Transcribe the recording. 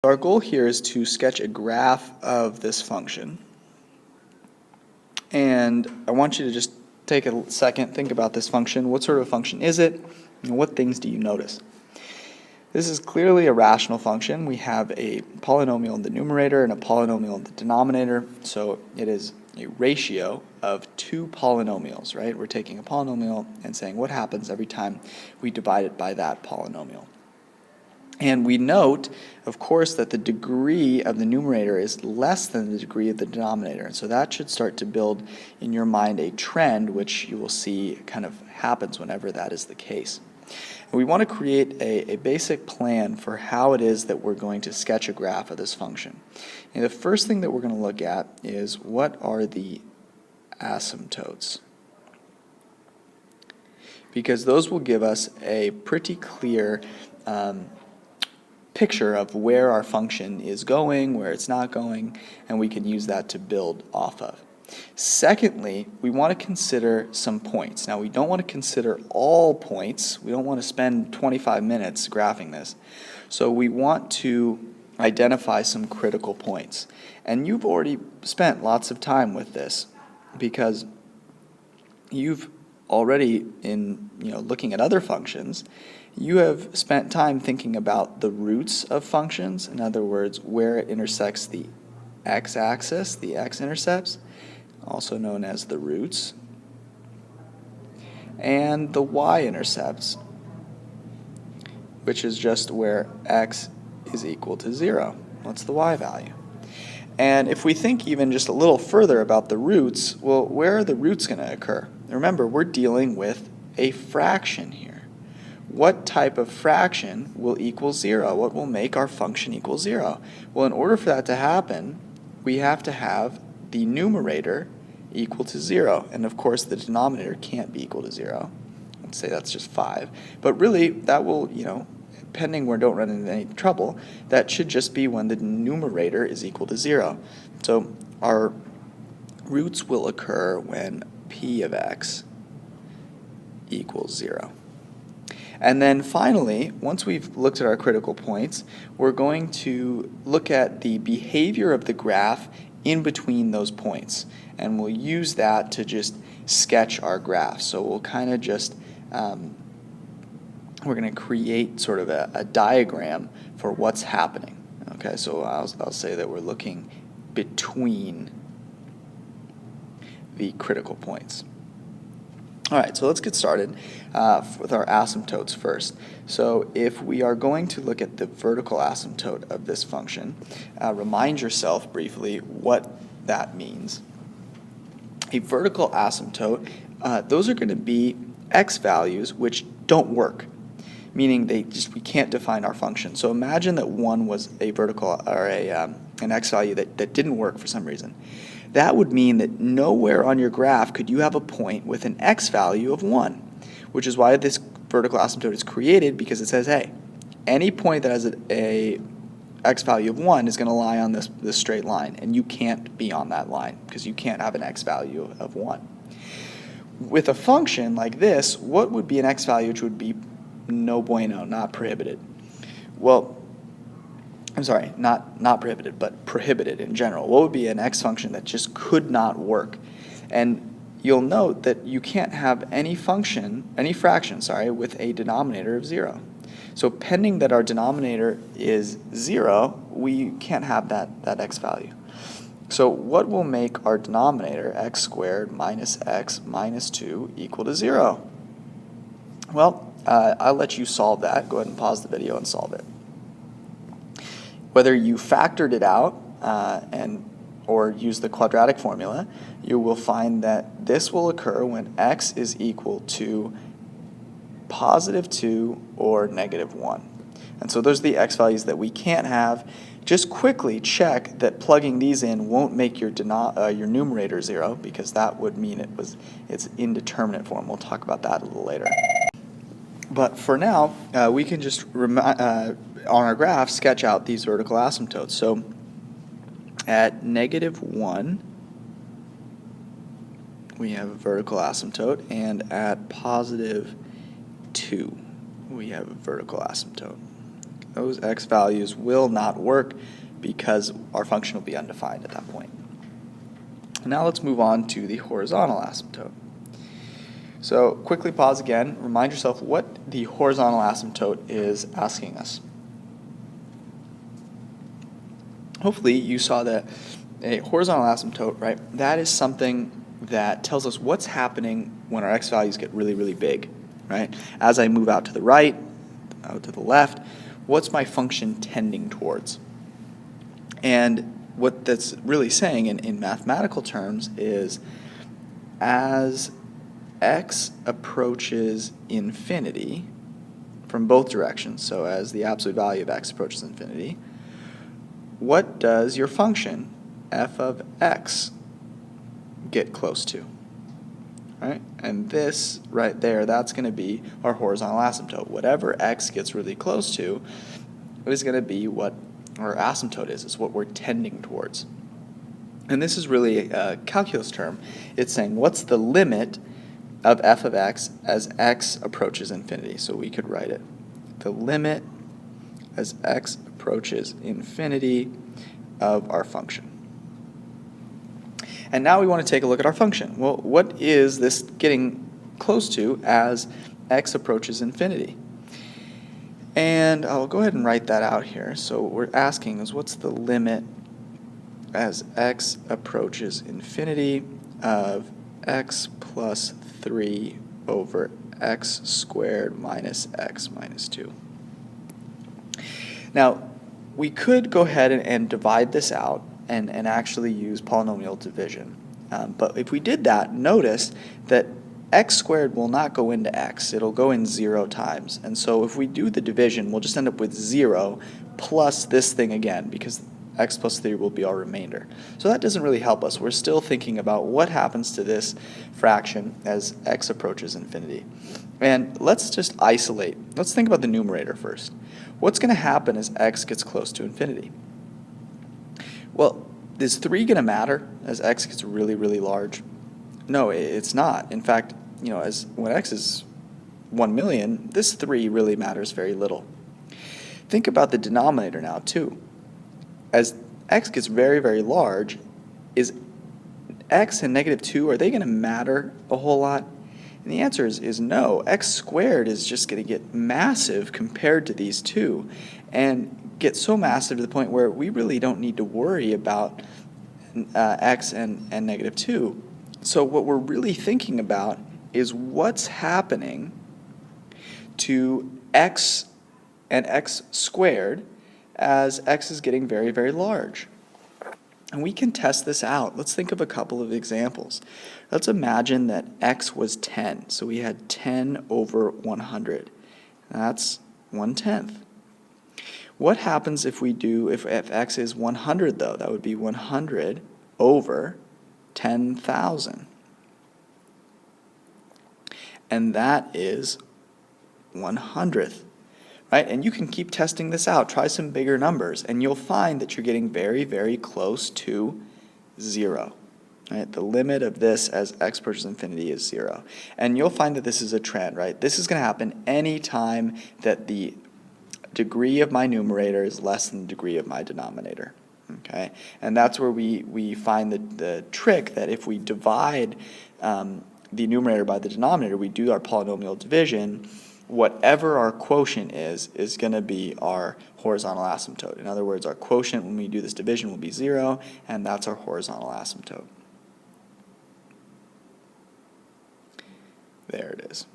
Our goal here is to sketch a graph of this function. And I want you to just take a second, think about this function. What sort of function is it? And what things do you notice? This is clearly a rational function. We have a polynomial in the numerator and a polynomial in the denominator. So it is a ratio of two polynomials, right? We're taking a polynomial and saying what happens every time we divide it by that polynomial. And we note, of course, that the degree of the numerator is less than the degree of the denominator. And so that should start to build in your mind a trend, which you will see kind of happens whenever that is the case. And we want to create a basic plan for how it is that we're going to sketch a graph of this function. And the first thing that we're going to look at is what are the asymptotes, because those will give us a pretty clear picture of where our function is going, where it's not going, and we can use that to build off of. Secondly, we want to consider some points. Now, we don't want to consider all points. We don't want to spend 25 minutes graphing this. So we want to identify some critical points. And you've already spent lots of time with this because you've already, in looking at other functions, you have spent time thinking about the roots of functions, in other words, where it intersects the x-axis, the x-intercepts, also known as the roots, and the y-intercepts, which is just where x is equal to 0. What's the y value? And if we think even just a little further about the roots, well, where are the roots going to occur? Remember, we're dealing with a fraction here. What type of fraction will equal 0? What will make our function equal 0? Well, in order for that to happen, we have to have the numerator equal to 0. And of course, the denominator can't be equal to 0. Let's say that's just 5. But really, that will, pending we don't run into any trouble, that should just be when the numerator is equal to 0. So our roots will occur when p of x equals 0. And then finally, once we've looked at our critical points, we're going to look at the behavior of the graph in between those points. And we'll use that to just sketch our graph. So we'll kind of just, we're going to create sort of a diagram for what's happening. Okay, so I'll say that we're looking between the critical points. All right, so let's get started with our asymptotes first. So if we are going to look at the vertical asymptote of this function, remind yourself briefly what that means. A vertical asymptote, those are going to be x values which don't work, meaning we can't define our function. So imagine that 1 was a vertical or an x value that didn't work for some reason. That would mean that nowhere on your graph could you have a point with an x value of 1, which is why this vertical asymptote is created, because it says, hey, any point that has a x value of 1 is going to lie on this straight line, and you can't be on that line because you can't have an x value of 1. With a function like this, what would be an x value which would be no bueno, not prohibited? Well, I'm sorry, not prohibited, but prohibited in general. What would be an x function that just could not work? And you'll note that you can't have any fraction, with a denominator of 0. So pending that our denominator is 0, we can't have that x value. So what will make our denominator, x squared minus x minus 2, equal to 0? Well, I'll let you solve that. Go ahead and pause the video and solve it. Whether you factored it out or use the quadratic formula, you will find that this will occur when x is equal to positive 2 or negative 1. And so those are the x values that we can't have. Just quickly check that plugging these in won't make your numerator 0, because that would mean it's indeterminate form. We'll talk about that a little later. But for now, we can just, on our graph, sketch out these vertical asymptotes. So at negative 1, we have a vertical asymptote, and at positive 2, we have a vertical asymptote. those x values will not work because our function will be undefined at that point. Now let's move on to the horizontal asymptote. So quickly pause again, remind yourself what the horizontal asymptote is asking us. Hopefully you saw that a horizontal asymptote, right, that is something that tells us what's happening when our x values get really, really big, right? As I move out to the right, out to the left, what's my function tending towards? And what that's really saying in mathematical terms is as x approaches infinity from both directions, so as the absolute value of x approaches infinity, what does your function f of x get close to? Right? And this right there, that's going to be our horizontal asymptote. Whatever x gets really close to is going to be what our asymptote is what we're tending towards. And this is really a calculus term. It's saying what's the limit of f of x as x approaches infinity. So we could write it. The limit as x approaches infinity of our function. And now we want to take a look at our function. Well, what is this getting close to as x approaches infinity? And I'll go ahead and write that out here. So what we're asking is what's the limit as x approaches infinity of x plus 3 over x squared minus x minus 2. Now, we could go ahead and divide this out and actually use polynomial division. But if we did that, notice that x squared will not go into x. It'll go in 0 times. And so if we do the division, we'll just end up with 0 plus this thing again, because x plus 3 will be our remainder. So that doesn't really help us. We're still thinking about what happens to this fraction as x approaches infinity. And let's just isolate. Let's think about the numerator first. What's going to happen as x gets close to infinity? Well, is 3 going to matter as x gets really, really large? No, it's not. In fact, as when x is 1 million, this 3 really matters very little. Think about the denominator now, too. As x gets very, very large, is x and negative 2, are they going to matter a whole lot? And the answer is no. X squared is just going to get massive compared to these two, and get so massive to the point where we really don't need to worry about x and negative 2. So what we're really thinking about is what's happening to x and x squared as x is getting very, very large. And we can test this out. Let's think of a couple of examples. Let's imagine that x was 10. So we had 10 over 100. That's 1/10. What happens if x is 100 though? That would be 100 over 10,000. And that is 1/100th. Right? And you can keep testing this out. Try some bigger numbers, and you'll find that you're getting very, very close to 0. Right? The limit of this as x approaches infinity is 0. And you'll find that this is a trend, right? This is going to happen any time that the degree of my numerator is less than the degree of my denominator. Okay? And that's where we find the trick that if we divide the numerator by the denominator, we do our polynomial division, whatever our quotient is going to be our horizontal asymptote. In other words, our quotient when we do this division will be 0, and that's our horizontal asymptote. There it is.